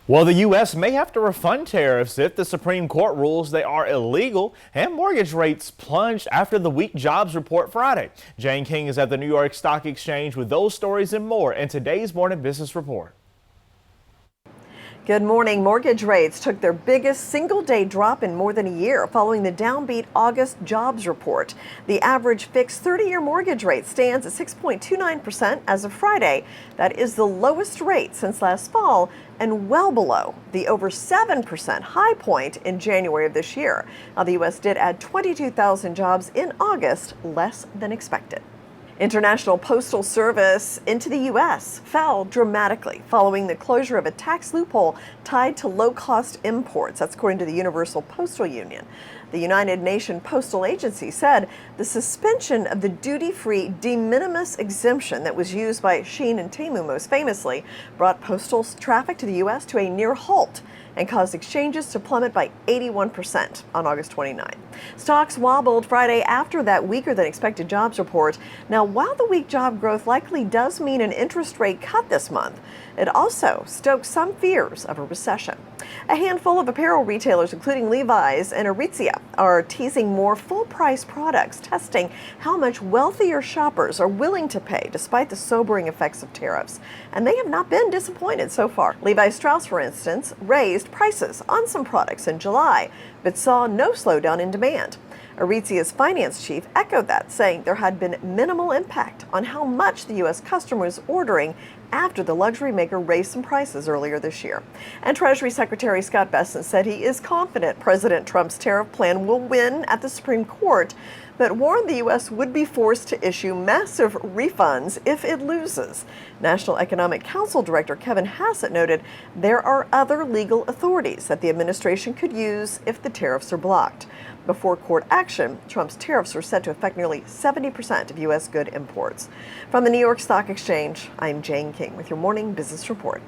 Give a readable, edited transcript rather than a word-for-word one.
Well, the U.S. may have to refund tariffs if the Supreme Court rules they are illegal, and mortgage rates plunged after the weak jobs report Friday. Jane King is at the New York Stock Exchange with those stories and more in today's Morning Business Report. Good morning. Mortgage rates took their biggest single-day drop in more than a year following the downbeat August jobs report. The average fixed 30-year mortgage rate stands at 6.29% as of Friday. That is the lowest rate since last fall and well below the over 7% high point in January of this year. Now, the U.S. did add 22,000 jobs in August, less than expected. International postal service into the U.S. fell dramatically following the closure of a tax loophole tied to low-cost imports. That's according to the Universal Postal Union. The United Nations Postal Agency said the suspension of the duty-free de minimis exemption that was used by Shein and Temu most famously brought postal traffic to the U.S. to a near halt and caused exchanges to plummet by 81% on August 29. Stocks wobbled Friday after that weaker than expected jobs report. Now, while the weak job growth likely does mean an interest rate cut this month, it also stokes some fears of a recession. A handful of apparel retailers, including Levi's and Aritzia, are teasing more full-price products, testing how much wealthier shoppers are willing to pay despite the sobering effects of tariffs. And they have not been disappointed so far. Levi Strauss, for instance, raised prices on some products in July, but saw no slowdown in demand. Aritzia's finance chief echoed that, saying there had been minimal impact on how much the U.S. customer was ordering after the luxury maker raised some prices earlier this year. And Treasury Secretary Scott Bessent said he is confident President Trump's tariff plan will win at the Supreme Court, but warned the U.S. would be forced to issue massive refunds if it loses. National Economic Council Director Kevin Hassett noted there are other legal authorities that the administration could use if the tariffs are blocked. Before court action, Trump's tariffs are set to affect nearly 70% of U.S. good imports. From the New York Stock Exchange, I'm Jane King with your Morning Business Report.